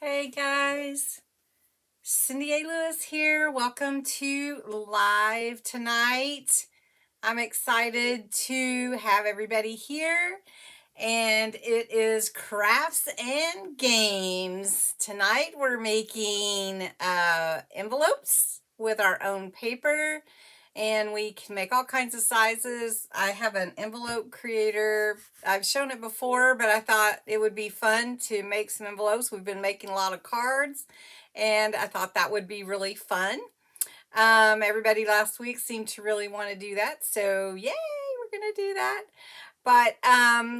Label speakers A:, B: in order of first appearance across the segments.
A: Hey guys, Cindy A. Lewis here. Welcome to Live tonight. I'm excited to have everybody here, and it is crafts and games. Tonight we're making envelopes with our own paper, and we can make all kinds of sizes. I have an envelope creator. I've shown it before, but I thought it would be fun to make some envelopes. We've been making a lot of cards, and I thought that would be really fun. Everybody last week seemed to really want to do that, so yay, we're gonna do that. But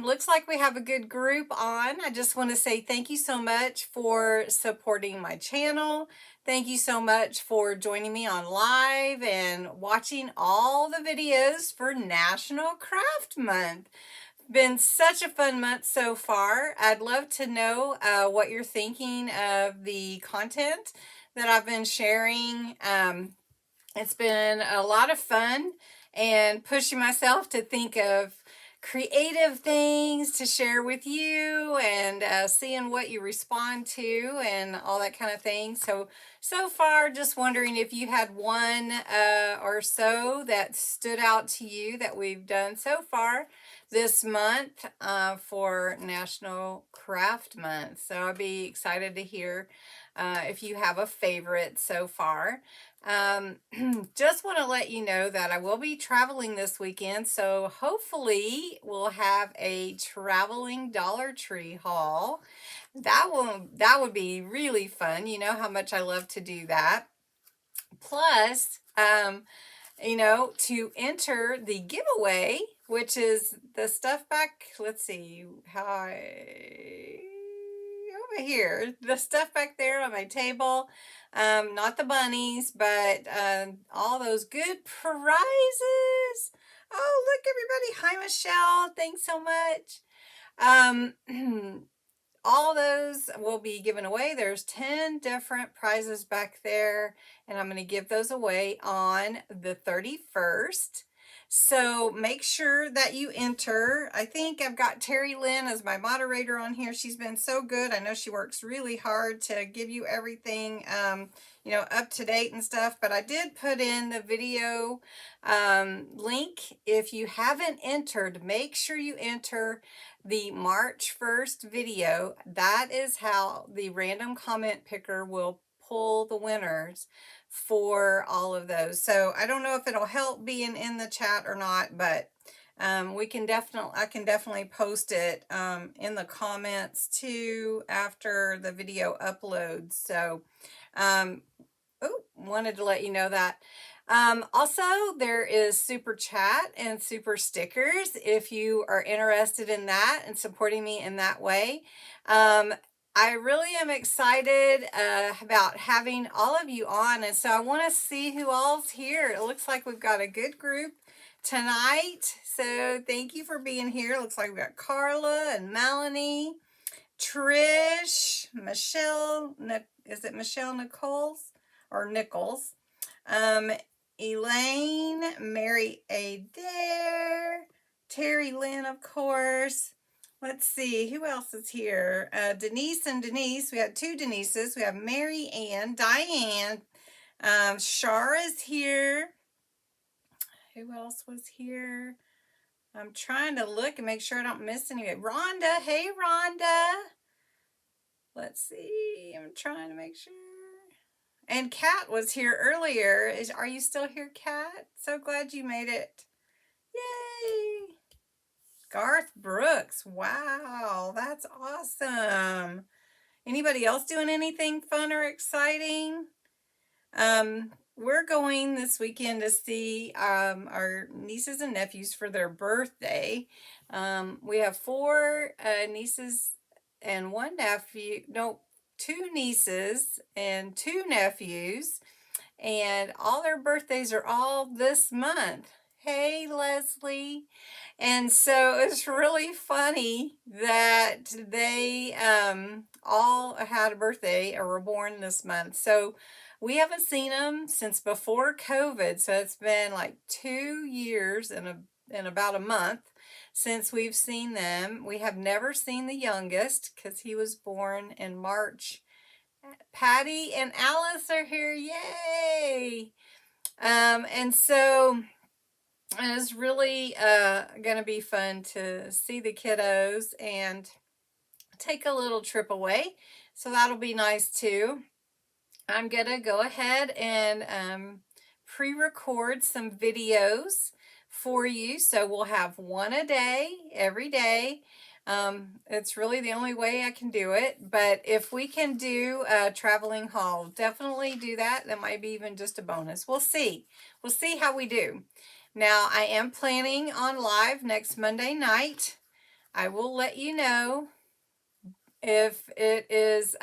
A: looks like we have a good group on. I just want to say thank you so much for supporting my channel. Thank you so much for joining me on live and watching all the videos for National Craft Month. Been such a fun month so far. I'd love to know what you're thinking of the content that I've been sharing. It's been a lot of fun and pushing myself to think of creative things to share with you, and seeing what you respond to and all that kind of thing. So far, just wondering if you had one or so that stood out to you that we've done so far this month for National Craft Month. So I'll be excited to hear if you have a favorite so far. Just want to let you know that I will be traveling this weekend, so hopefully we'll have a traveling Dollar Tree haul. That would be really fun. You know how much I love to do that. Plus, to enter the giveaway, which is the stuff back, let's see, over here, the stuff back there on my table, not the bunnies, but all those good prizes. Oh, look, everybody. Hi, Michelle. Thanks so much. All those will be given away. There's 10 different prizes back there, and I'm going to give those away on the 31st. So make sure that you enter. I think I've got Terry Lynn as my moderator on here. She's been so good. I know she works really hard to give you everything, up to date and stuff, but I did put in the video link. If you haven't entered, make sure you enter the March 1st video. That is how the random comment picker will pull the winners for all of those. So I don't know if it'll help being in the chat or not, but I can definitely post it in the comments too after the video uploads. So wanted to let you know that. Also, there is super chat and super stickers if you are interested in that and supporting me in that way. I really am excited about having all of you on, and so I want to see who all's here. It looks like we've got a good group tonight, so thank you for being here. It looks like we've got Carla and Melanie, Trish, Michelle, is it Michelle Nichols or Nichols? Elaine, Mary Adair, Terry Lynn, of course. Let's see, who else is here? Denise and Denise. We had two Denises. We have Mary Ann, Diane. Shar is here. Who else was here? I'm trying to look and make sure I don't miss anybody. Rhonda. Hey, Rhonda. Let's see. I'm trying to make sure. And Kat was here earlier. Are you still here, Kat? So glad you made it. Yay! Garth Brooks. Wow, that's awesome. Anybody else doing anything fun or exciting? We're going this weekend to see our nieces and nephews for their birthday. We have four nieces and one nephew. No, two nieces and two nephews, and all their birthdays are all this month. Hey, Leslie. And so it's really funny that they all had a birthday or were born this month. So we haven't seen them since before COVID. So it's been like 2 years and about a month since we've seen them. We have never seen the youngest because he was born in March Patty and Alice are here. Yay! And so it's really going to be fun to see the kiddos and take a little trip away. So that'll be nice too. I'm going to go ahead and pre-record some videos for you. So we'll have one a day, every day. It's really the only way I can do it. But if we can do a traveling haul, definitely do that. That might be even just a bonus. We'll see. We'll see how we do. Now, I am planning on live next Monday night. I will let you know if it is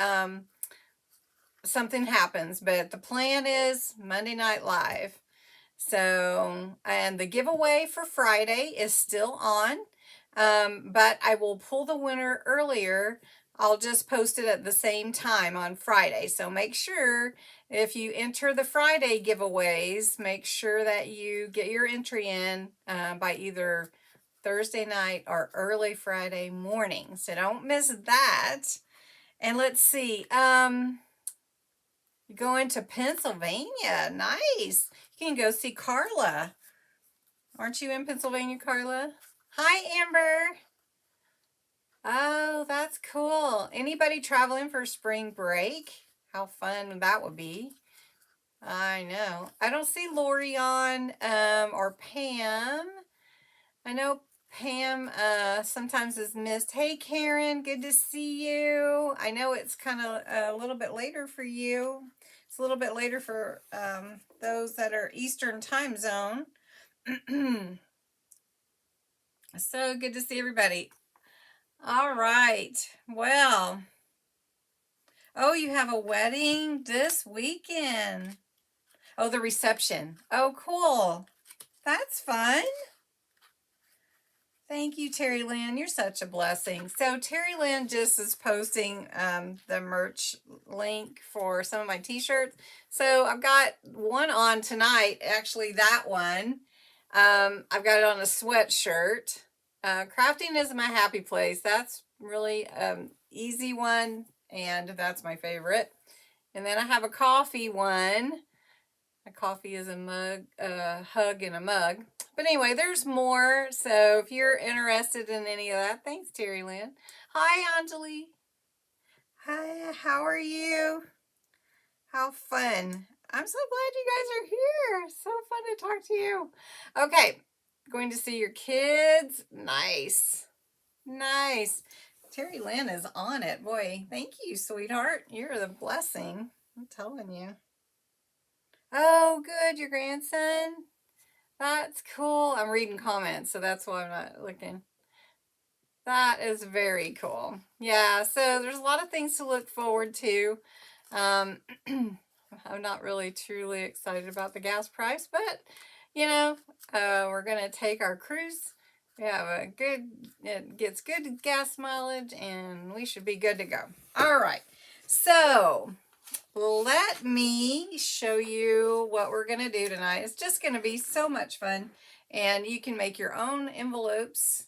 A: something happens, but the plan is Monday Night Live. So, and the giveaway for Friday is still on, but I will pull the winner earlier. I'll just post it at the same time on Friday. So make sure if you enter the Friday giveaways, make sure that you get your entry in by either Thursday night or early Friday morning. So don't miss that. And let's see, you're going to Pennsylvania. Nice. You can go see Carla. Aren't you in Pennsylvania, Carla? Hi, Amber. Oh, that's cool. Anybody traveling for spring break? How fun that would be. I know. I don't see Lori on or Pam. I know Pam sometimes is missed. Hey, Karen, good to see you. I know it's kind of a little bit later for you. It's a little bit later for those that are Eastern time zone. So good to see everybody. All right. Well, oh, you have a wedding this weekend. Oh, the reception. Oh, cool. That's fun. Thank you, Terry Lynn. You're such a blessing. So Terry Lynn just is posting the merch link for some of my t-shirts. So I've got one on tonight, actually that one. I've got it on a sweatshirt. Crafting is my happy place. That's really easy one, and that's my favorite. And then I have a coffee one. A coffee is a mug, a hug in a mug. But anyway, there's more. So if you're interested in any of that, thanks, Terry Lynn. Hi, Anjali. Hi, how are you? How fun. I'm so glad you guys are here. So fun to talk to you. Okay, going to see your kids. Nice. Nice. Terry Lynn is on it. Boy, thank you, sweetheart. You're the blessing. I'm telling you. Oh, good, your grandson. That's cool. I'm reading comments, so that's why I'm not looking. That is very cool. Yeah, so there's a lot of things to look forward to. I'm not really truly excited about the gas price, but you know, we're gonna take our cruise. We have a good, it gets good gas mileage, and we should be good to go. All right, so let me show you what we're going to do tonight. It's just going to be so much fun, and you can make your own envelopes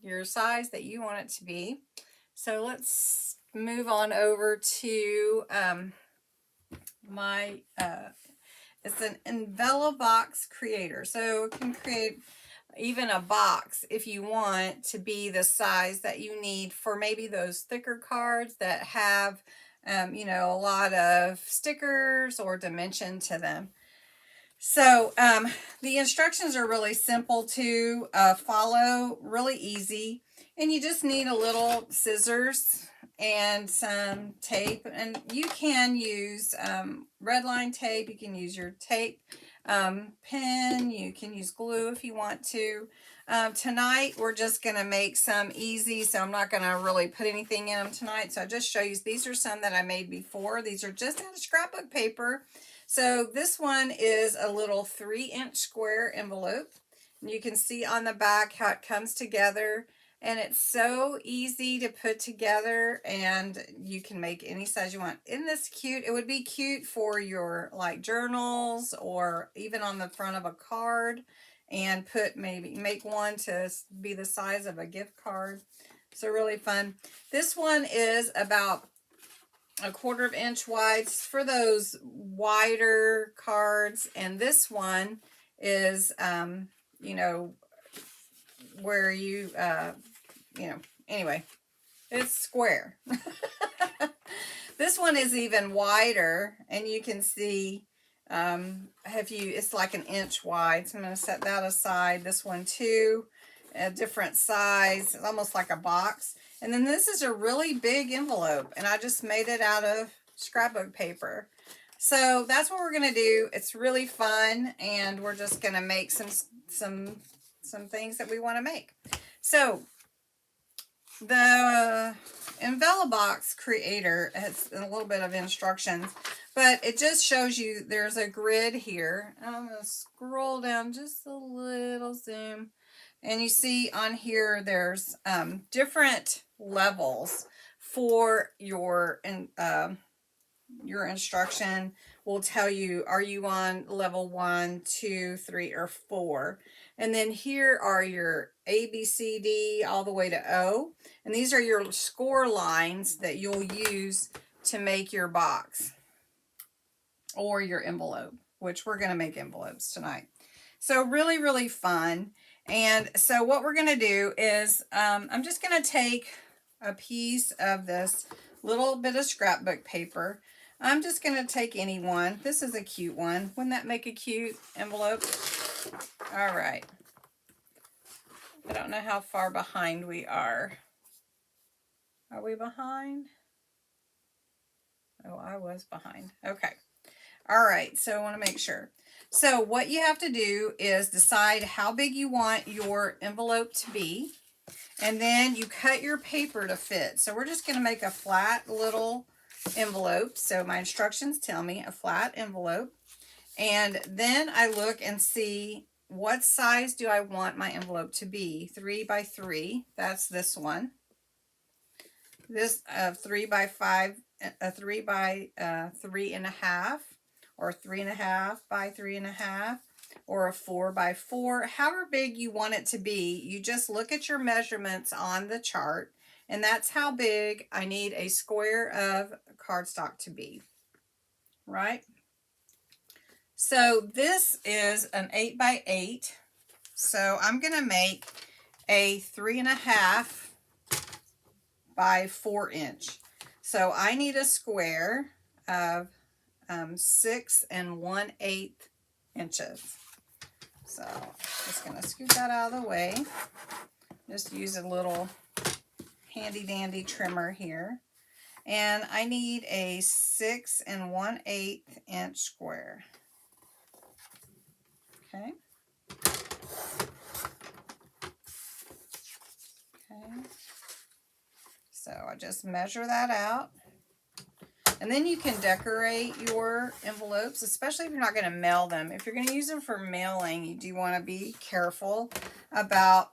A: your size that you want it to be. So let's move on over to my it's an Envelo Box Creator. So you can create even a box if you want to be the size that you need for maybe those thicker cards that have you know, a lot of stickers or dimension to them. So the instructions are really simple to follow, really easy. And you just need a little scissors and some tape. And you can use red line tape. You can use your tape pen. You can use glue if you want to. Tonight, we're just going to make some easy, so I'm not going to really put anything in them tonight. So I just show you, these are some that I made before. These are just out of scrapbook paper. So this one is a little 3-inch square envelope. And you can see on the back how it comes together. And it's so easy to put together, and you can make any size you want. Isn't this cute? It would be cute for your like journals or even on the front of a card. And put maybe make one to be the size of a gift card. So really fun. This one is about 1/4 inch wide for those wider cards, and this one is you know, where you anyway, it's square. This one is even wider, and you can see it's like 1 inch wide, so I'm going to set that aside. This one too, a different size, almost like a box. And then this is a really big envelope, and I just made it out of scrapbook paper. So that's what we're going to do. It's really fun, and we're just going to make some things that we want to make. So the Envelo Box Creator has a little bit of instructions, but it just shows you there's a grid here. I'm going to scroll down just a little, zoom, and you see on here there's different levels for your instruction. Will tell you, are you on level 1, 2, 3, or 4? And then here are your A, B, C, D, all the way to O. And these are your score lines that you'll use to make your box or your envelope, which we're going to make envelopes tonight. So really, really fun. And so what we're going to do is I'm just going to take a piece of this little bit of scrapbook paper. I'm just going to take any one. This is a cute one. Wouldn't that make a cute envelope? All right. I don't know how far behind we are. Are we behind? Oh, I was behind. Okay. All right. So I want to make sure. So what you have to do is decide how big you want your envelope to be. And then you cut your paper to fit. So we're just going to make a flat little envelope. So my instructions tell me a flat envelope. And then I look and see what size do I want my envelope to be. 3 by 3. That's this one. This 3 by 5, 3 by 3.5, or 3.5 by 3.5, or a 4 by 4. However big you want it to be, you just look at your measurements on the chart, and that's how big I need a square of cardstock to be, right? So this is an 8 by 8. So I'm going to make a 3.5 by 4 inch. So I need a square of 6 1/8 inches. So I'm just going to scoot that out of the way. Just use a little handy dandy trimmer here. And I need a 6 1/8 inch square. Okay. Okay. So I just measure that out. And then you can decorate your envelopes, especially if you're not going to mail them. If you're going to use them for mailing, you do want to be careful about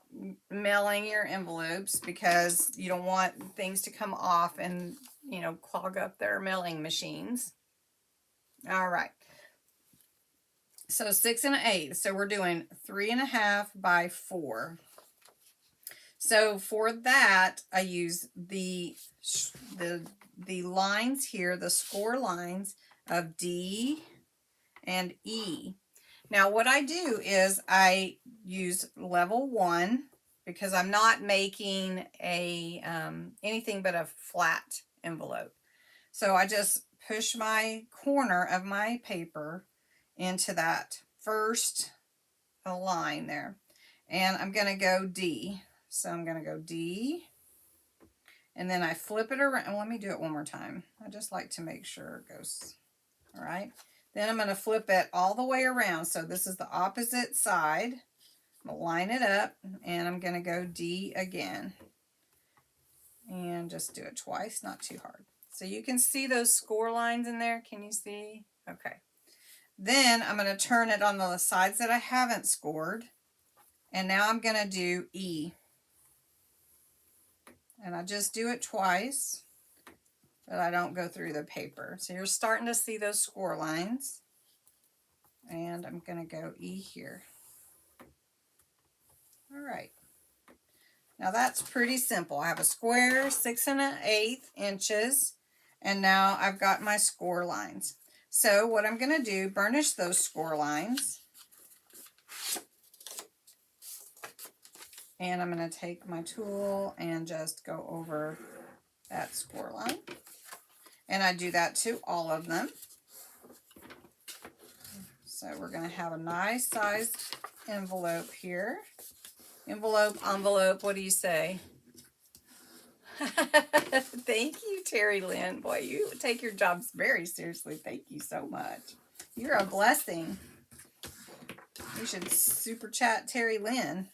A: mailing your envelopes, because you don't want things to come off and, you know, clog up their mailing machines. All right. So 6 1/8. So we're doing 3.5 by 4. So for that, I use the lines here, the score lines of D and E. Now what I do is I use level 1, because I'm not making a anything but a flat envelope. So I just push my corner of my paper into that first line there, and I'm going to go D. So I'm going to go D, and then I flip it around. Let me do it one more time. I just like to make sure it goes. All right. Then I'm going to flip it all the way around. So this is the opposite side. I'm going to line it up, and I'm going to go D again. And just do it twice, not too hard. So you can see those score lines in there. Can you see? Okay. Then I'm going to turn it on the sides that I haven't scored. And now I'm going to do E. And I just do it twice, but I don't go through the paper. So you're starting to see those score lines. And I'm going to go E here. All right. Now that's pretty simple. I have a square, 6 1/8 inches, And now I've got my score lines. So what I'm going to do, burnish those score lines. And I'm going to take my tool and just go over that score line. And I do that to all of them. So we're going to have a nice sized envelope here. Envelope, what do you say? Thank you, Terry Lynn. Boy, you take your jobs very seriously. Thank you so much. You're a blessing. You should super chat Terry Lynn.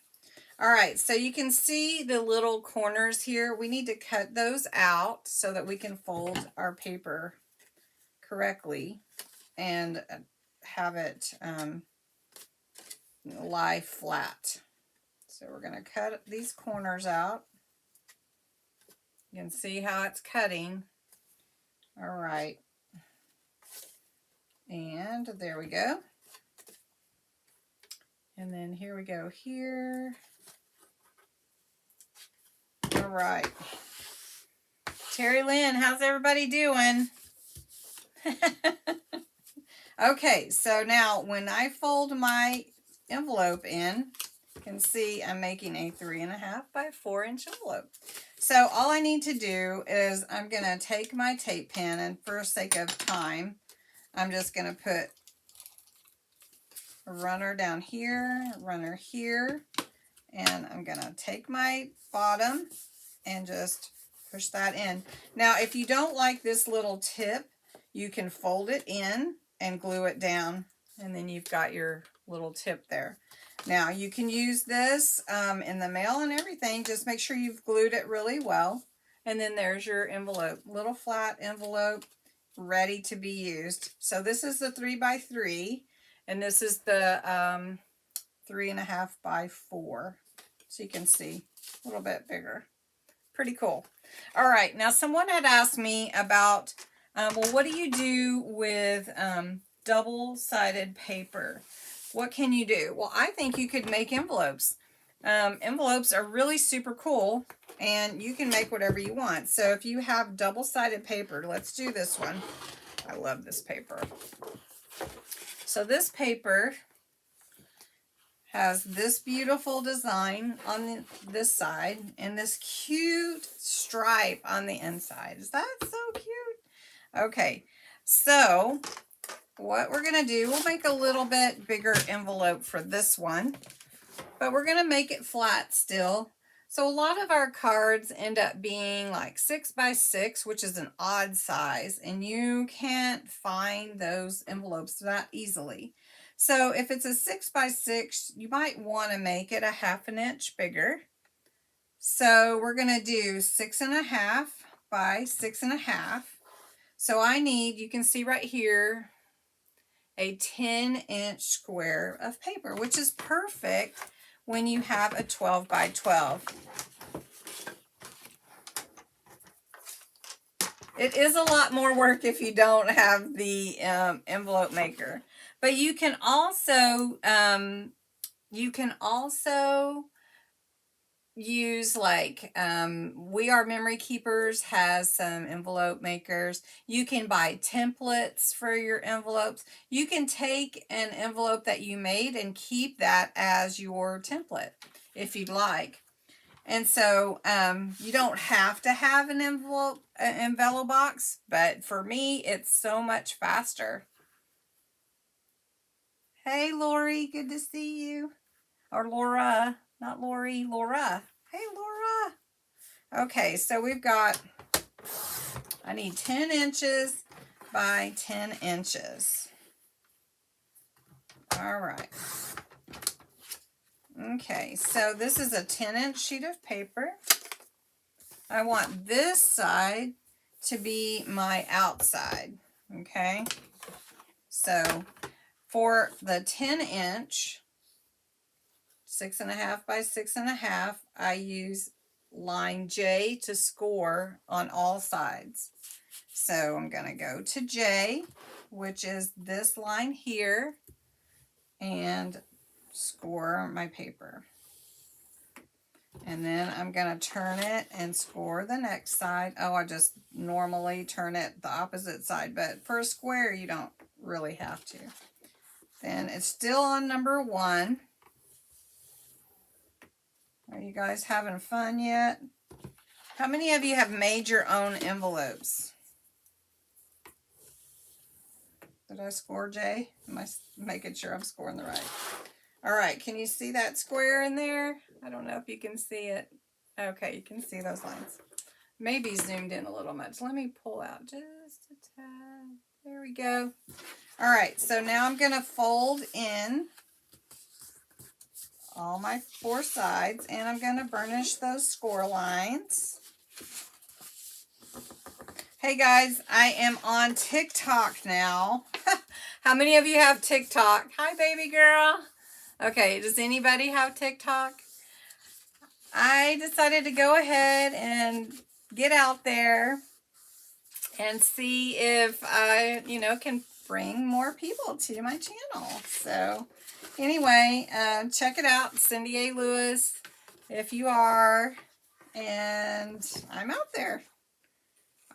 A: All right, so you can see the little corners here. We need to cut those out so that we can fold our paper correctly and have it lie flat. So we're going to cut these corners out. You can see how it's cutting. All right. And there we go. And then here we go here. All right. Terry Lynn, how's everybody doing? Okay, so now when I fold my envelope in, you can see I'm making a 3.5 by 4 inch envelope. So all I need to do is I'm going to take my tape pen, and for sake of time, I'm just going to put a runner down here, a runner here, and I'm going to take my bottom and just push that in. Now, if you don't like this little tip, you can fold it in and glue it down, and then you've got your little tip there. Now, you can use this in the mail and everything. Just make sure you've glued it really well. And then there's your envelope, little flat envelope ready to be used. So this is the 3 by 3, and this is the 3.5 by 4. So you can see a little bit bigger. Pretty cool. All right, now someone had asked me about, well, what do you do with double-sided paper? What can you do? Well, I think you could make envelopes. Envelopes are really super cool, and you can make whatever you want. So if you have double-sided paper, let's do this one. I love this paper. So this paper has this beautiful design on this side and this cute stripe on the inside. Is that so cute? Okay, so what we're going to do, we'll make a little bit bigger envelope for this one, but we're going to make it flat still. So a lot of our cards end up being like 6 by 6, which is an odd size, and you can't find those envelopes that easily. So if it's a 6 by 6, you might want to make it a 1/2 inch bigger. So we're going to do 6.5 by 6.5. So I need, you can see right here, a 10-inch square of paper, which is perfect when you have a 12 by 12. It is a lot more work if you don't have the envelope maker, but you can also use like We Are Memory Keepers has some envelope makers. You can buy templates for your envelopes. You can take an envelope that you made and keep that as your template if you'd like. And so you don't have to have an Envelo box, but for me, it's so much faster. Hey, Lori, good to see you. Or Laura, not Lori, Laura. Hey, Laura. Okay, so we've got, I need 10 inches by 10 inches. All right. Okay, so this is a 10-inch sheet of paper. I want this side to be my outside, okay? So for the 10-inch, 6.5 by 6.5, I use line J to score on all sides. So I'm going to go to J, which is this line here, and score my paper. And then I'm going to turn it and score the next side. Oh, I just normally turn it the opposite side, but for a square, you don't really have to. Then it's still on number 1. Are you guys having fun yet? How many of you have made your own envelopes? Did I score, Jay? Am I making sure I'm scoring the right? All right, can you see that square in there? I don't know if you can see it. Okay, you can see those lines. Maybe zoomed in a little much. Let me pull out just a tad. There we go. All right, so now I'm going to fold in all my 4 sides, and I'm going to burnish those score lines. Hey guys, I am on TikTok now. How many of you have TikTok? Hi, baby girl. Okay, does anybody have TikTok? I decided to go ahead and get out there and see if I, can bring more people to my channel. So anyway, check it out, Cindy A. Lewis, if you are, and I'm out there.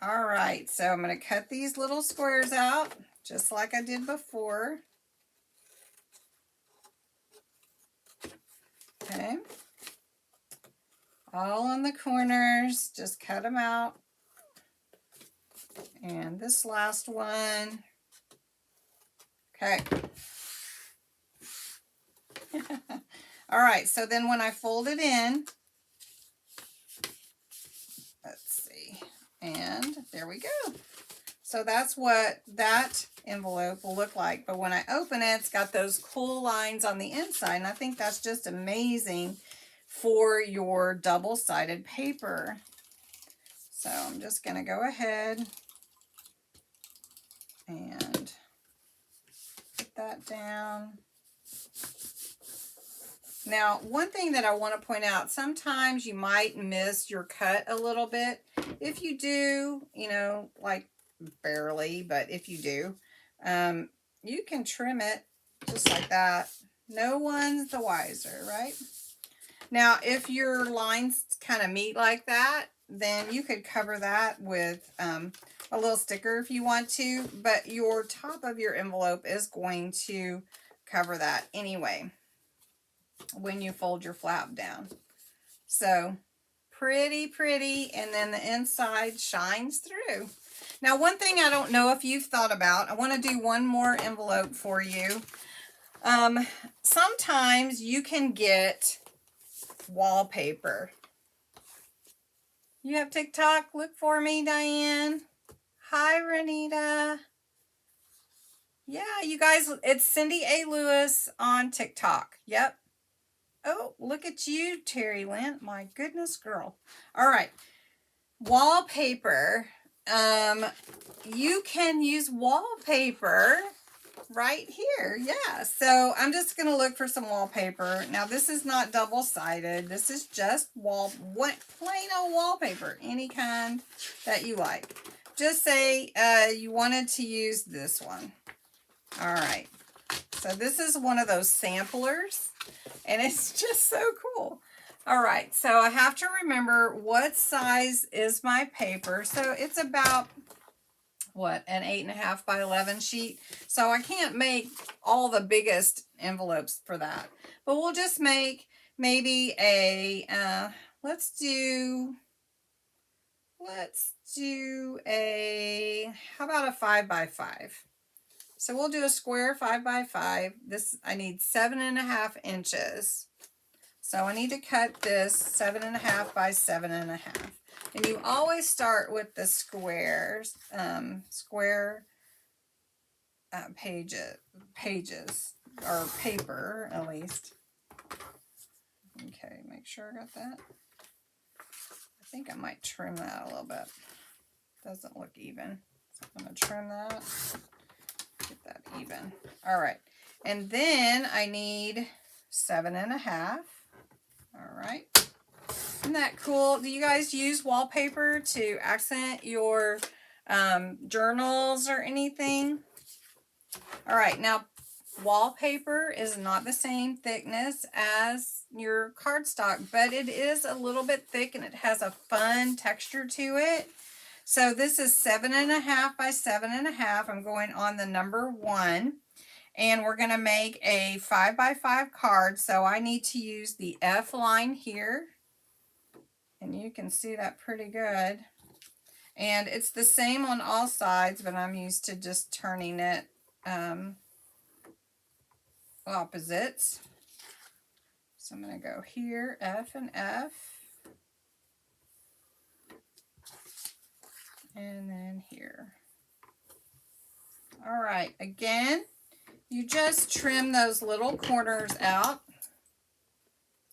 A: All right, so I'm going to cut these little squares out, just like I did before. Okay. All on the corners, just cut them out. And this last one. Okay. All right, so then when I fold it in, let's see, and there we go. So that's what that envelope will look like. But when I open it, it's got those cool lines on the inside, and I think that's just amazing for your double-sided paper. So I'm just going to go ahead and put that down. Now, one thing that I want to point out, sometimes you might miss your cut a little bit. If you do, like barely, but if you do, you can trim it just like that. No one's the wiser, right? Now, if your lines kind of meet like that, then you could cover that with a little sticker if you want to, but your top of your envelope is going to cover that anyway when you fold your flap down. So pretty, and then the inside shines through. Now, one thing I don't know if you've thought about, I want to do one more envelope for you. Sometimes you can get wallpaper. You have TikTok? Look for me, Diane. Hi, Renita. Yeah, you guys, it's Cindy A. Lewis on TikTok. Yep. Oh, look at you, Terry Lynn. My goodness, girl. All right. Wallpaper. You can use wallpaper right here. Yeah. So I'm just going to look for some wallpaper. Now, this is not double-sided. This is just plain old wallpaper. Any kind that you like. Just say you wanted to use this one. All right. So this is one of those samplers. And it's just so cool. All right, so I have to remember what size is my paper. So it's about, what, an 8.5 by 11 sheet. So I can't make all the biggest envelopes for that. But we'll just make maybe a, let's do a, how about a 5 by 5? So we'll do a square 5 by 5. This, I need 7.5 inches. So I need to cut this 7.5 by 7.5. And you always start with the squares, pages, or paper at least. Okay, make sure I got that. I think I might trim that a little bit. Doesn't look even. So I'm going to trim that. Get that even. All right. And then I need 7.5. All right. Isn't that cool? Do you guys use wallpaper to accent your journals or anything? All right. Now, wallpaper is not the same thickness as your cardstock, but it is a little bit thick and it has a fun texture to it. So this is 7.5 by 7.5. I'm going on the number 1. And we're going to make a 5 by 5 card. So I need to use the F line here. And you can see that pretty good. And it's the same on all sides, but I'm used to just turning it opposites. So I'm going to go here, F and F. And then here. All right, again, you just trim those little corners out.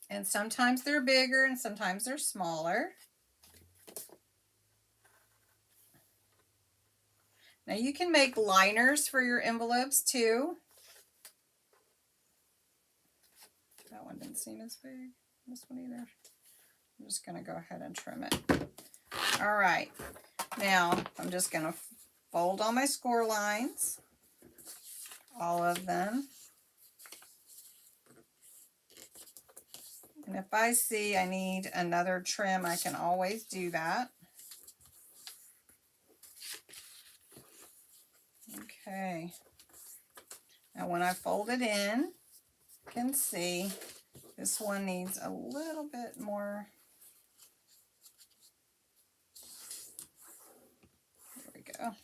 A: And sometimes they're bigger and sometimes they're smaller. Now you can make liners for your envelopes too. That one didn't seem as big. This one either. I'm just going to go ahead and trim it. All right. Now I'm just going to fold all my score lines. All of them. And if I see I need another trim, I can always do that. Okay. Now when I fold it in, you can see this one needs a little bit more. There we go.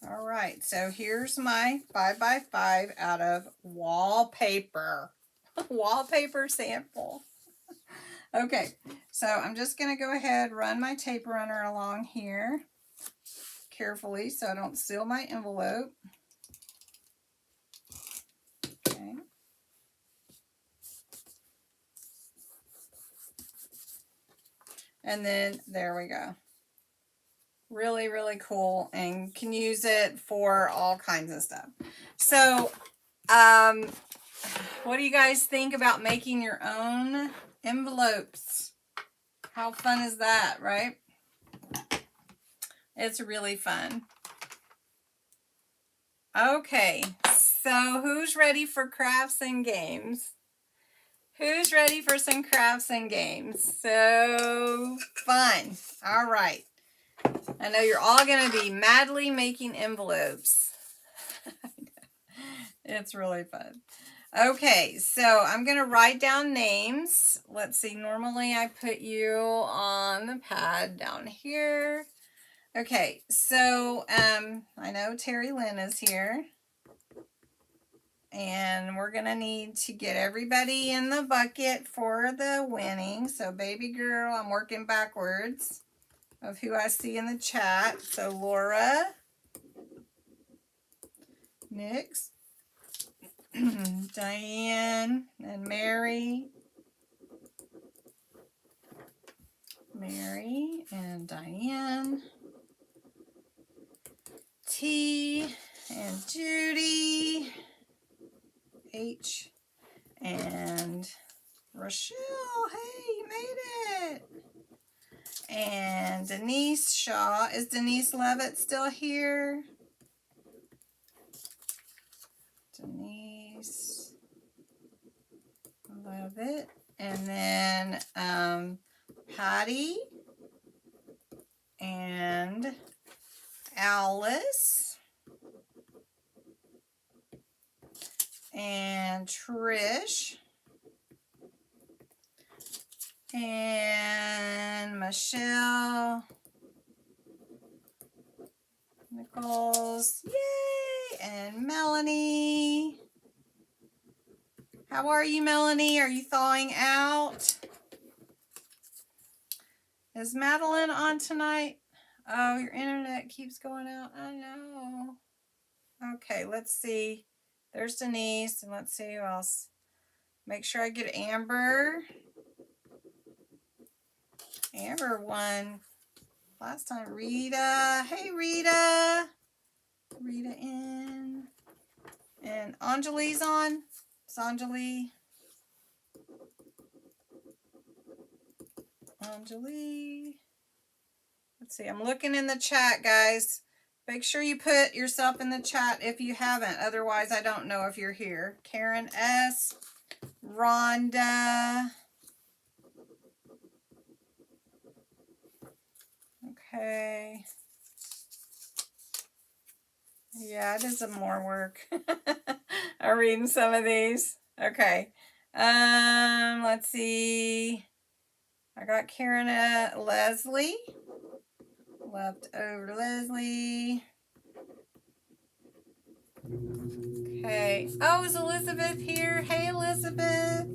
A: All right, so here's my 5 by 5 out of wallpaper. Wallpaper sample. Okay, so I'm just going to go ahead, run my tape runner along here carefully so I don't seal my envelope. Okay. And then there we go. Really, really cool, and can use it for all kinds of stuff. So, what do you guys think about making your own envelopes? How fun is that, right? It's really fun. Okay, so who's ready for crafts and games? Who's ready for some crafts and games? So fun. All right. I know you're all going to be madly making envelopes. It's really fun. Okay, so I'm going to write down names. Let's see, normally I put you on the pad down here. Okay, so I know Terry Lynn is here. And we're going to need to get everybody in the bucket for the winning. So baby girl, I'm working backwards of who I see in the chat. So Laura, Nix, Diane, and Mary. Mary and Diane. T and Judy. H and Rochelle. Hey, you made it. And Denise Shaw. Is Denise Levitt still here? Denise Levitt. And then Patty and Alice and Trish and Michelle, Nichols, yay, and Melanie. How are you, Melanie? Are you thawing out? Is Madeline on tonight? Oh, your internet keeps going out. I know. Okay, let's see. There's Denise, and let's see who else. Make sure I get Amber. Amber won last time. Rita. Hey, Rita. Rita in. And Anjali's on. It's Anjali. Anjali. Let's see. I'm looking in the chat, guys. Make sure you put yourself in the chat if you haven't. Otherwise, I don't know if you're here. Karen S. Rhonda. Okay. Yeah, it is some more work. I'm reading some of these. Okay. Let's see. I got Karen, Leslie. Left over Leslie. Okay. Oh, is Elizabeth here? Hey, Elizabeth.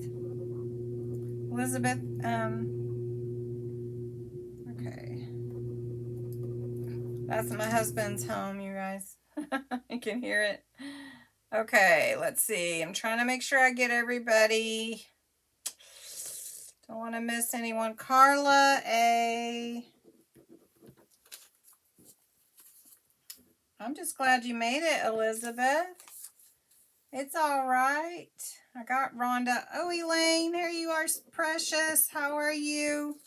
A: Elizabeth, okay. That's my husband's home, you guys. You can hear it. Okay, let's see. I'm trying to make sure I get everybody. Don't want to miss anyone. Carla A. I'm just glad you made it, Elizabeth. It's all right. I got Rhonda. Oh, Elaine, here you are, precious. How are you?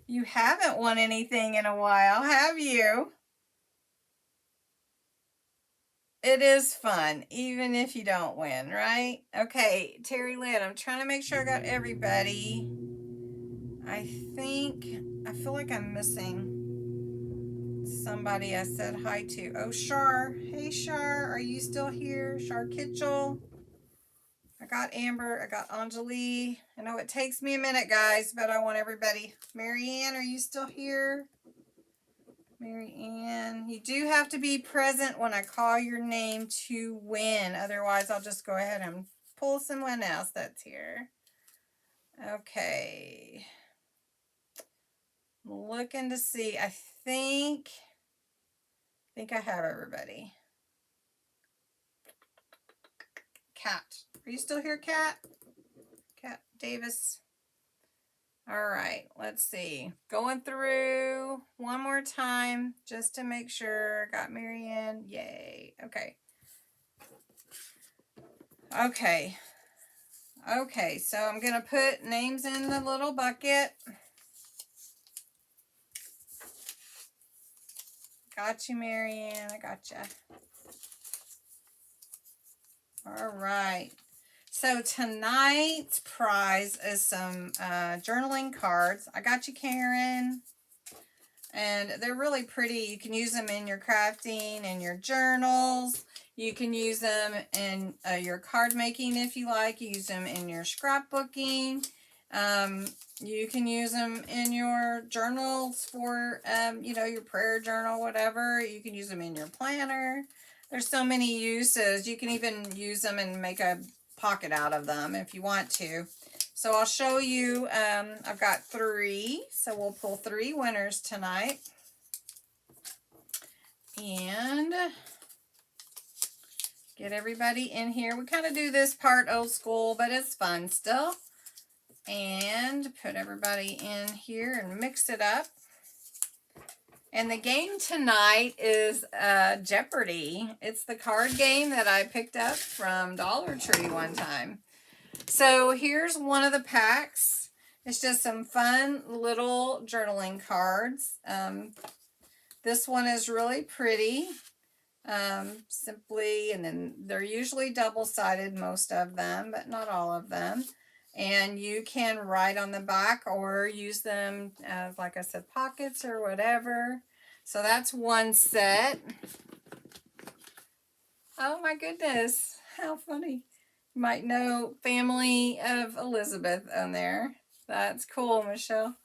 A: You haven't won anything in a while, have you? It is fun, even if you don't win, right? Okay, Terry Lynn, I'm trying to make sure I got everybody. I feel like I'm missing somebody I said hi to. Oh, Shar. Hey, Shar, are you still here? Shar Kitchell. I got Amber. I got Anjali. I know it takes me a minute, guys, but I want everybody. Marianne, are you still here? Marianne, you do have to be present when I call your name to win. Otherwise, I'll just go ahead and pull someone else that's here. Okay. I'm looking to see. I think I have everybody. Kat. Are you still here, Kat? Kat Davis. All right, let's see. Going through one more time just to make sure. Got Marianne. Yay. Okay. Okay. Okay, so I'm going to put names in the little bucket. Got you, Marianne. I got you. All right. So tonight's prize is some journaling cards. I got you, Karen. And they're really pretty. You can use them in your crafting and your journals. You can use them in your card making if you like. You use them in your scrapbooking. You can use them in your journals for, you know, your prayer journal, whatever. You can use them in your planner. There's so many uses. You can even use them and make a pocket out of them if you want to. So I'll show you, I've got 3, so we'll pull 3 winners tonight. And get everybody in here. We kind of do this part old school, but it's fun still. And put everybody in here and mix it up. And the game tonight is Jeopardy. It's the card game that I picked up from Dollar Tree one time. So here's one of the packs. It's just some fun little journaling cards. This one is really pretty. Simply, and then they're usually double-sided, most of them, but not all of them. And you can write on the back or use them as, like I said, pockets or whatever. So that's one set. Oh my goodness, how funny. You might know Family of Elizabeth on there. That's cool, Michelle.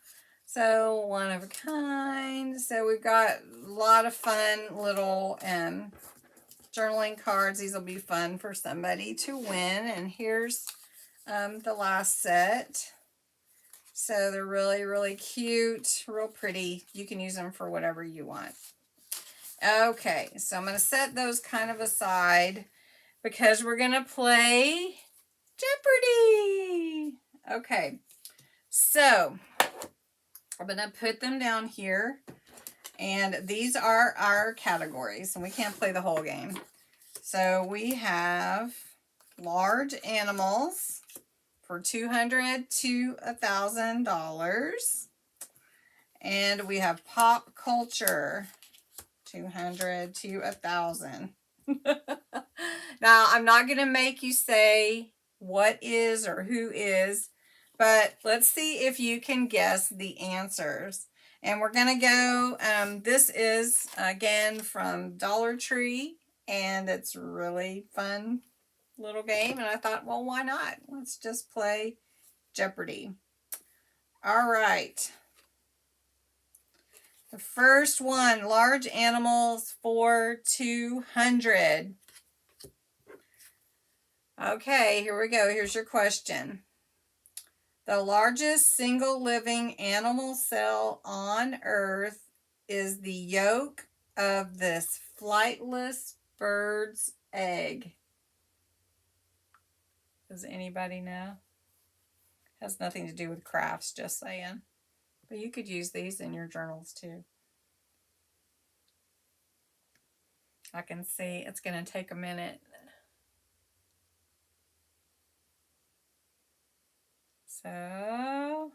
A: So one of a kind. So we've got a lot of fun little journaling cards. These will be fun for somebody to win. And here's the last set. So they're really, really cute, real pretty. You can use them for whatever you want. Okay, so I'm going to set those kind of aside because we're going to play Jeopardy! Okay, so I'm going to put them down here. And these are our categories. And we can't play the whole game. So we have large animals for $200 to $1,000. And we have pop culture, $200 to $1,000. Now, I'm not going to make you say what is or who is, but let's see if you can guess the answers. And we're going to go, this is, again, from Dollar Tree, and it's a really fun little game. And I thought, well, why not? Let's just play Jeopardy! All right. The first one, large animals for 200. Okay, here we go. Here's your question. The largest single living animal cell on Earth is the yolk of this flightless bird's egg. Does anybody know? Has nothing to do with crafts, just saying. But you could use these in your journals too. I can see it's going to take a minute. So,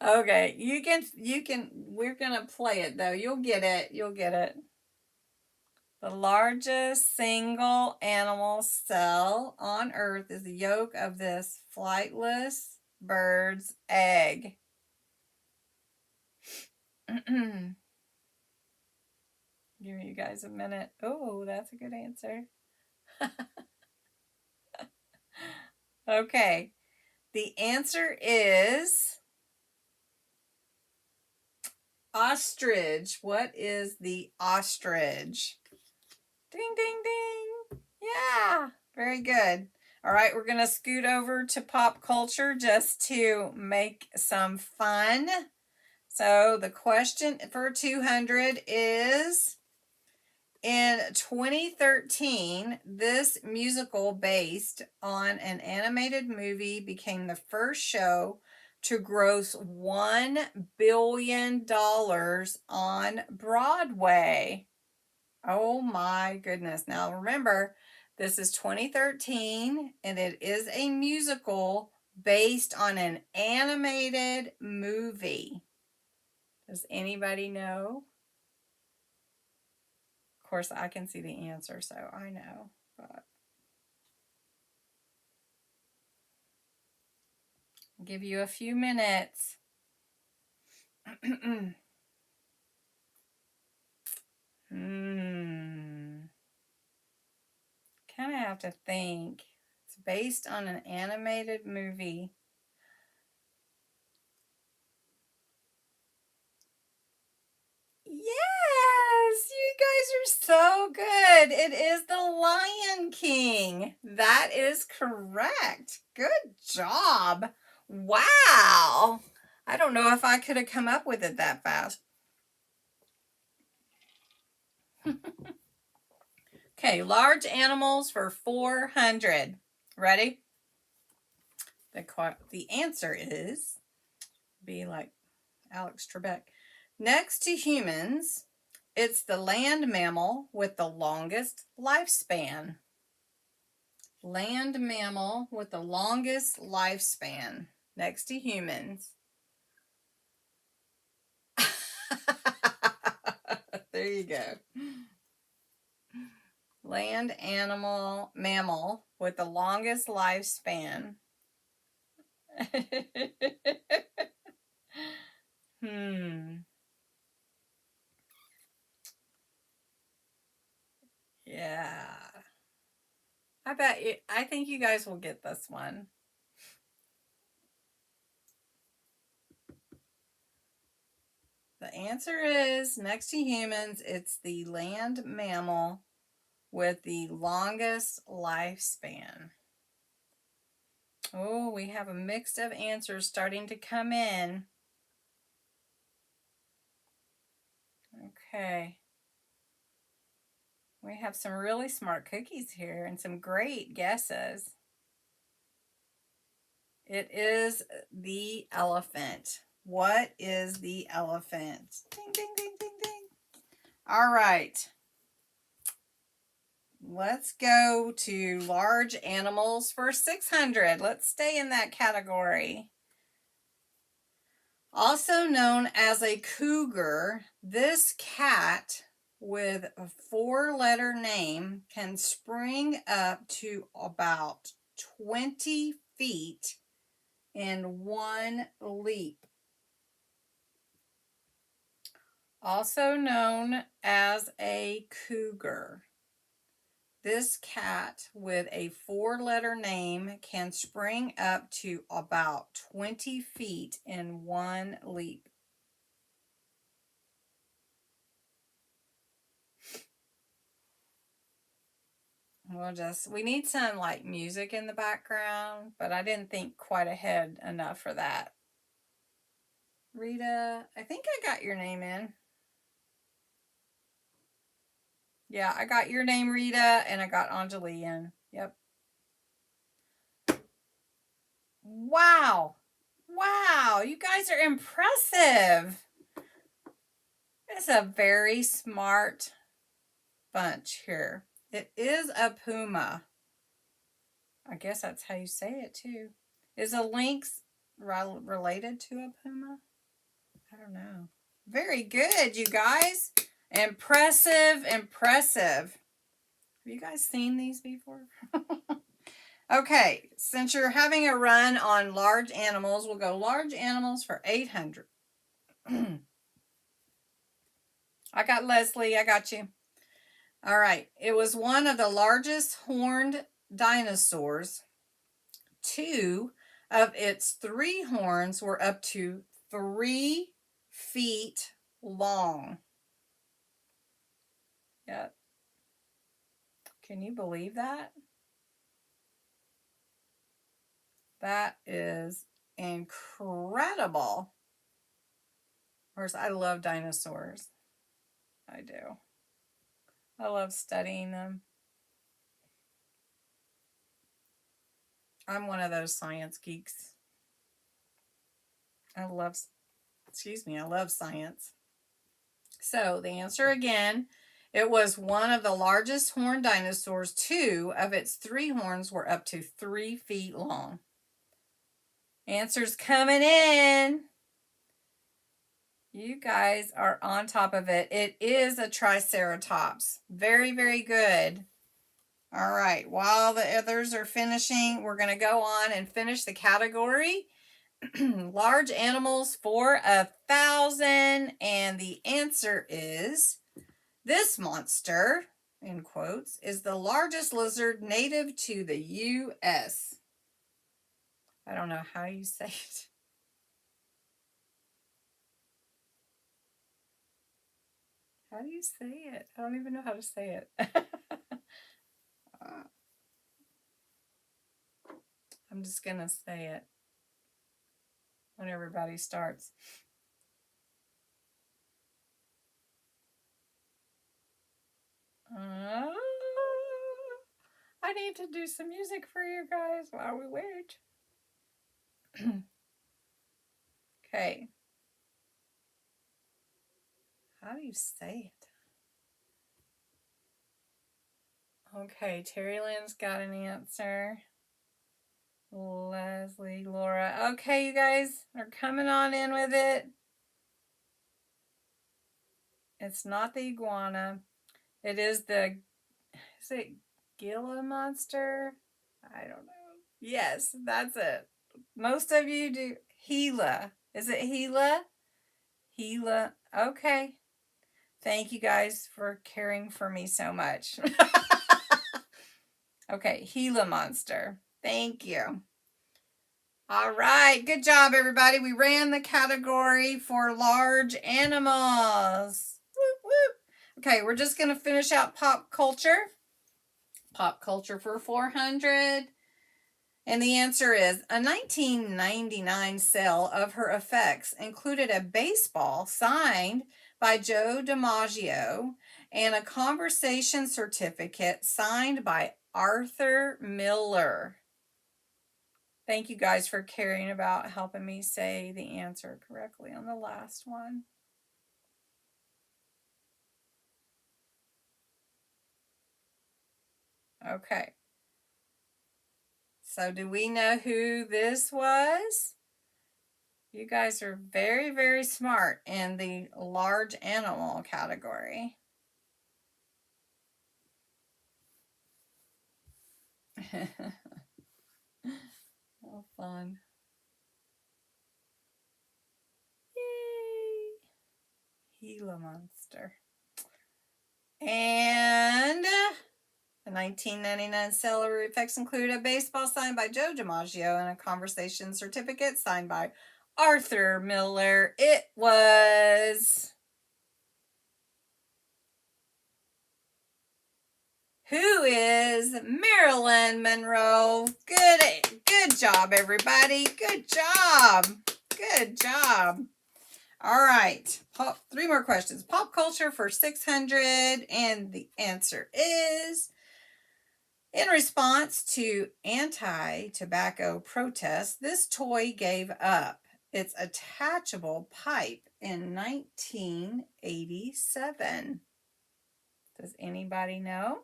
A: okay, we're going to play it though. You'll get it. You'll get it. The largest single animal cell on Earth is the yolk of this flightless bird's egg. Give you guys a minute. Oh, that's a good answer. Okay. The answer is ostrich. What is the ostrich? Ding, ding, ding. Yeah, very good. All right, we're going to scoot over to pop culture just to make some fun. So the question for 200 is, in 2013, this musical based on an animated movie became the first show to gross $1 billion on Broadway. Oh my goodness. Now remember, this is 2013 and it is a musical based on an animated movie. Does anybody know? Of course, I can see the answer, so I know. But I'll give you a few minutes. Kind of have to think. It's based on an animated movie. Yes, you guys are so good. It is The Lion King. That is correct. Good job. Wow. I don't know if I could have come up with it that fast. Okay, large animals for 400. Ready? The answer is, be like Alex Trebek. Next to humans, it's the land mammal with the longest lifespan. Land mammal with the longest lifespan. Next to humans. There you go. Land mammal with the longest lifespan. Yeah. I think you guys will get this one. The answer is, next to humans, it's the land mammal with the longest lifespan. Oh, we have a mix of answers starting to come in. Okay. We have some really smart cookies here and some great guesses. It is the elephant. What is the elephant? Ding, ding, ding, ding, ding. All right. Let's go to large animals for 600. Let's stay in that category. Also known as a cougar, this cat with a 4-letter name can spring up to about 20 feet in one leap. Also known as a cougar. This cat with a 4-letter name can spring up to about 20 feet in one leap. We need some like music in the background, but I didn't think quite ahead enough for that. Rita, I think I got your name in. Yeah, I got your name, Rita, and I got Anjali in. Yep. Wow. Wow, you guys are impressive. It's a very smart bunch here. It is a puma. I guess that's how you say it too. Is a lynx related to a puma? I don't know. Very good, you guys. Impressive, impressive. Have you guys seen these before? Okay, since you're having a run on large animals, we'll go large animals for 800. I got Leslie, I got you. All right, it was one of the largest horned dinosaurs. 2 of its 3 horns were up to 3 feet long. Yep. Can you believe that? That is incredible. Of course, I love dinosaurs. I do. I love studying them. I'm one of those science geeks. I love science. So the answer again, it was one of the largest horned dinosaurs. 2 of its 3 horns were up to 3 feet long. Answers coming in. You guys are on top of it. It is a triceratops. Very, very good. All right, while the others are finishing, we're going to go on and finish the category. Large animals for 1,000. And the answer is, this monster, in quotes, is the largest lizard native to the U.S. I don't know how you say it. How do you say it? I don't even know how to say it. I'm just going to say it when everybody starts. I need to do some music for you guys while we wait. Okay. How do you say it? Okay, Terry Lynn's got an answer. Leslie, Laura. Okay, you guys are coming on in with it. It's not the iguana. It is it Gila monster? I don't know. Yes, that's it. Most of you do. Gila. Is it Gila? Gila. Okay. Thank you guys for caring for me so much. Okay, Gila monster. Thank you. All right, good job, everybody. We ran the category for large animals. Whoop, whoop. Okay, we're just going to finish out pop culture. Pop culture for 400. And the answer is, a 1999 sale of her effects included a baseball signed by Joe DiMaggio and a conversation certificate signed by Arthur Miller. Thank you guys for caring about helping me say the answer correctly on the last one. Okay. So do we know who this was? You guys are very, very smart in the large animal category. Oh, fun. Yay! Gila monster. And the 1999 celery effects include a baseball signed by Joe DiMaggio and a conversation certificate signed by Arthur Miller. It was... Who is Marilyn Monroe? Good job, everybody. Good job. Good job. All right. 3 more questions. Pop culture for 600. And the answer is, in response to anti-tobacco protests, this toy gave up its attachable pipe in 1987. Does anybody know?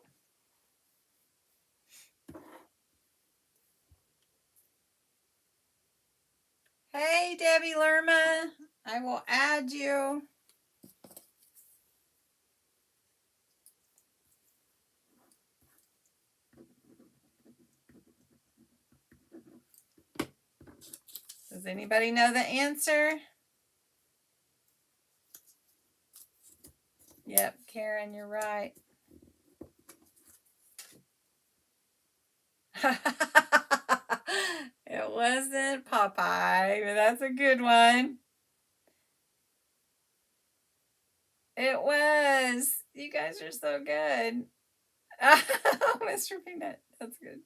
A: Hey, Debbie Lerma. I will add you. Does anybody know the answer? Yep, Karen, you're right. It wasn't Popeye, but that's a good one. It was. You guys are so good. Mr. Peanut. That's good.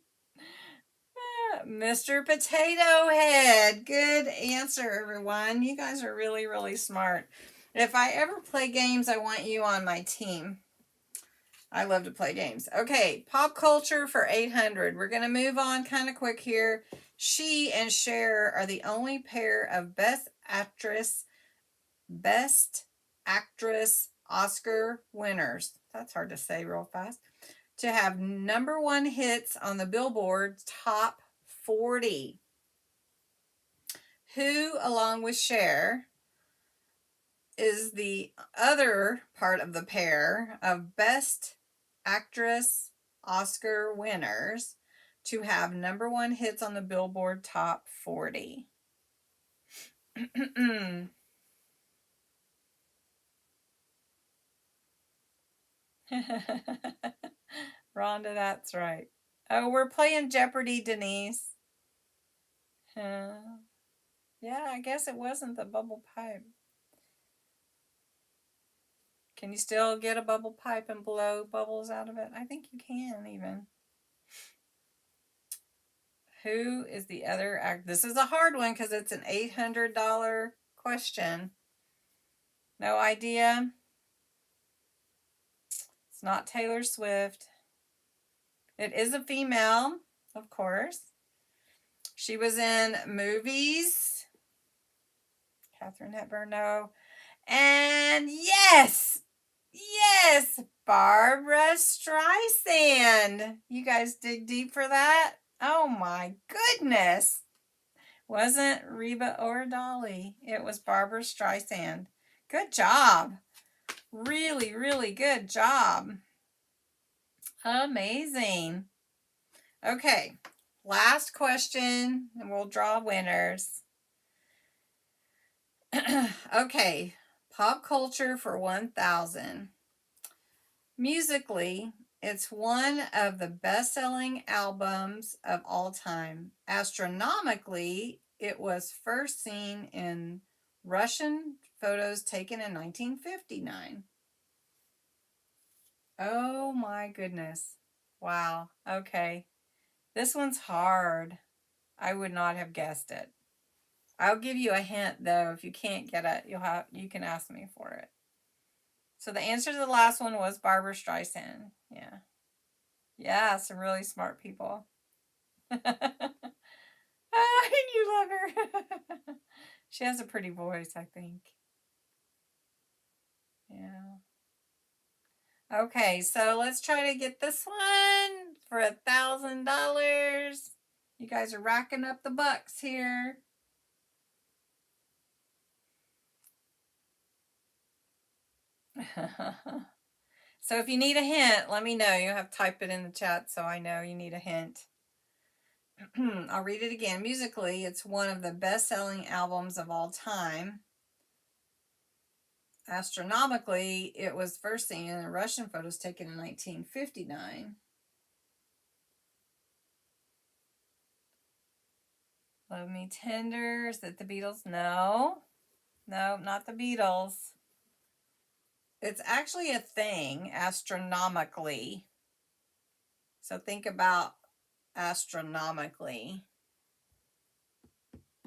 A: Mr. Potato Head. Good answer, everyone. You guys are really, really smart. If I ever play games, I want you on my team. I love to play games. Okay, pop culture for 800. We're going to move on kind of quick here. She and Cher are the only pair of Best Actress Oscar winners. That's hard to say real fast. To have #1 hits on the Billboard Top 40. Who, along with Cher, is the other part of the pair of Best Actress Oscar winners to have #1 hits on the Billboard Top 40? Rhonda, that's right. Oh, we're playing Jeopardy, Denise. Yeah, I guess it wasn't the bubble pipe. Can you still get a bubble pipe and blow bubbles out of it? I think you can even. Who is the other act? This is a hard one because it's an $800 question. No idea? It's not Taylor Swift. It is a female, of course. She was in movies. Katharine Hepburn, no. And yes, Barbara Streisand. You guys dig deep for that? Oh my goodness. Wasn't Reba or Dolly. It was Barbara Streisand. Good job. Really, really good job. Amazing. Okay, last question, and we'll draw winners. Okay, pop culture for 1,000. Musically, it's one of the best-selling albums of all time. Astronomically, it was first seen in Russian photos taken in 1959. Oh my goodness. Wow. Okay. This one's hard. I would not have guessed it. I'll give you a hint though. If you can't get it, you can ask me for it. So the answer to the last one was Barbara Streisand. Yeah. Yeah, some really smart people. And you love her. She has a pretty voice, I think. Yeah. Okay, so let's try to get this one for $1,000. You guys are racking up the bucks here. So if you need a hint, let me know. You have to type it in the chat so I know you need a hint. I'll read it again. Musically, it's one of the best-selling albums of all time. Astronomically, it was first seen in Russian photos taken in 1959. Love Me Tender. Is it the Beatles? No. No, not the Beatles. It's actually a thing, astronomically. So think about astronomically.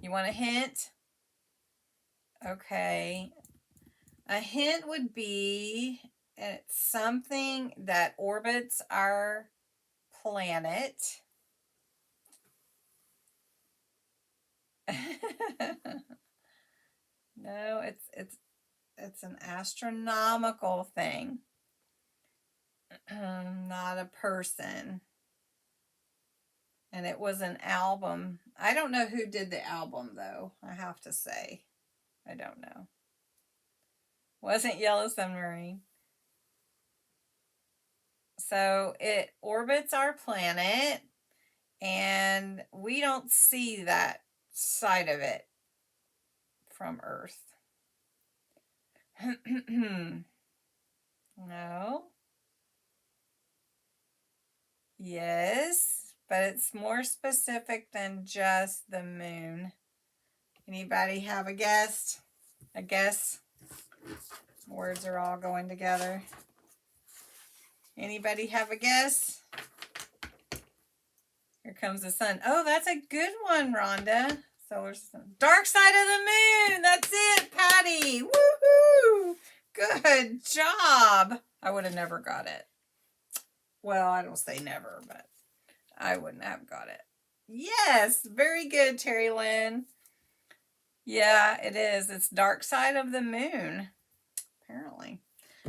A: You want a hint? Okay. A hint would be it's something that orbits our planet. No, it's an astronomical thing. Not a person. And it was an album. I don't know who did the album, though, I have to say. I don't know. Wasn't Yellow Submarine. So it orbits our planet, and we don't see that side of it from Earth. No. Yes, but it's more specific than just the moon. Anybody have a guess? A guess? Words are all going together. Anybody have a guess? Here comes the sun. Oh, that's a good one, Rhonda. Solar system. Dark side of the moon. That's it, Patty. Woohoo! Good job. I would have never got it. Well, I don't say never, but I wouldn't have got it. Yes, very good, Terry Lynn. Yeah, it is. It's dark side of the moon, apparently.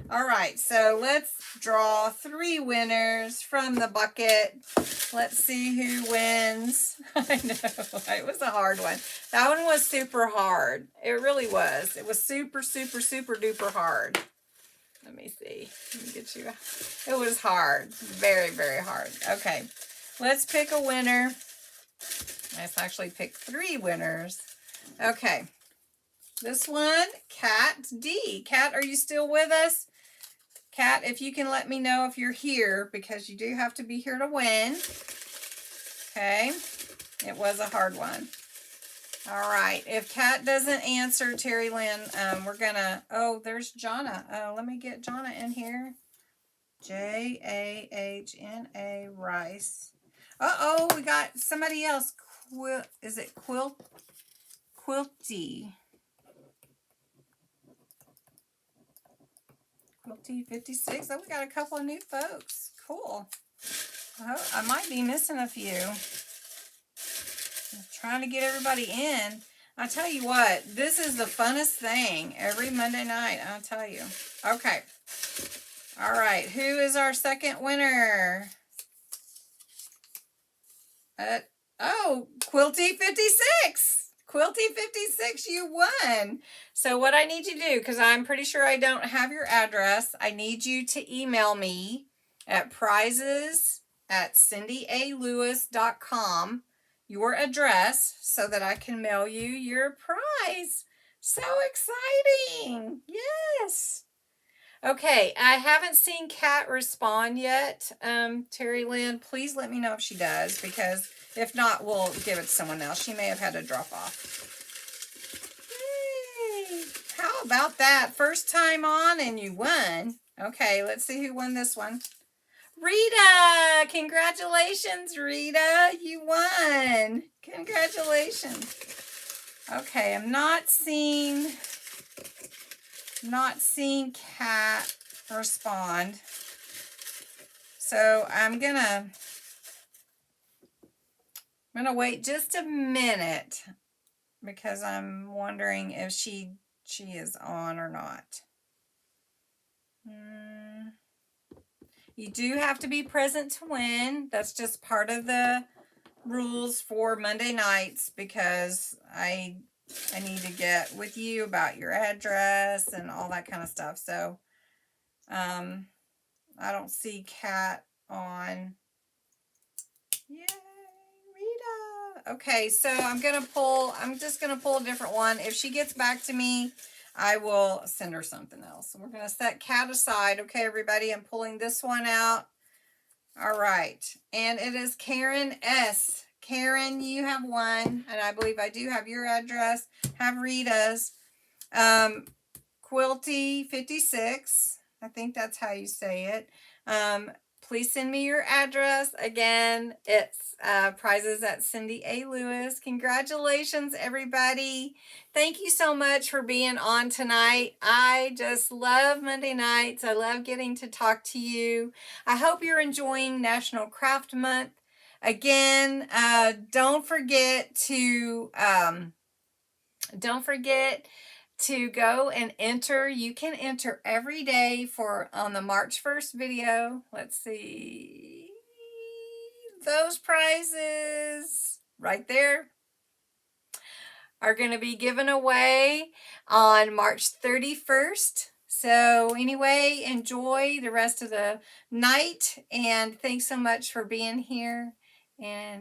A: All right, so let's draw 3 winners from the bucket. Let's see who wins. I know, it was a hard one. That one was super hard. It really was. It was super, super, super duper hard. Let me see. Let me get you. It was hard. Very, very hard. Okay, let's pick a winner. Let's actually pick 3 winners. Okay. This one, Kat D. Kat, are you still with us? Kat, if you can let me know if you're here, because you do have to be here to win. Okay. It was a hard one. All right. If Kat doesn't answer, Terry Lynn, we're going to... Oh, there's Jonna. Let me get Jonna in here. Jahna Rice. Uh-oh, we got somebody else. Is it Quilty? Quilty 56. Oh, we got a couple of new folks. Cool. Oh, I might be missing a few. I'm trying to get everybody in. I tell you what, this is the funnest thing every Monday night, I'll tell you. Okay. All right. Who is our second winner? Oh, Quilty 56. Quilty 56, you won. So what I need you to do, because I'm pretty sure I don't have your address, I need you to email me at prizes@cindyalewis.com your address so that I can mail you your prize. So exciting. Yes. Okay, I haven't seen Kat respond yet. Terry Lynn, please let me know if she does, because if not, we'll give it to someone else. She may have had to drop off. Yay! How about that? First time on and you won. Okay, let's see who won this one. Rita! Congratulations, Rita. You won. Congratulations. Okay, I'm not seeing Kat respond. So I'm gonna wait just a minute because I'm wondering if she is on or not. You do have to be present to win. That's just part of the rules for Monday nights, because I need to get with you about your address and all that kind of stuff. So I don't see Kat on. Yay, Rita. Okay, so I'm just gonna pull a different one. If she gets back to me, I will send her something else. So we're gonna set Kat aside. Okay, everybody, I'm pulling this one out. All right, and it is Karen S. Karen, you have one, and I believe I do have your address, have Rita's. Quilty 56, I think that's how you say it. Please send me your address. Again, it's prizes at Cindy A. Lewis. Congratulations, everybody. Thank you so much for being on tonight. I just love Monday nights. I love getting to talk to you. I hope you're enjoying National Craft Month. Again, don't forget to go and enter. You can enter every day on the March 1st video. Let's see. Those prizes right there are going to be given away on March 31st. So anyway, enjoy the rest of the night, and thanks so much for being here. And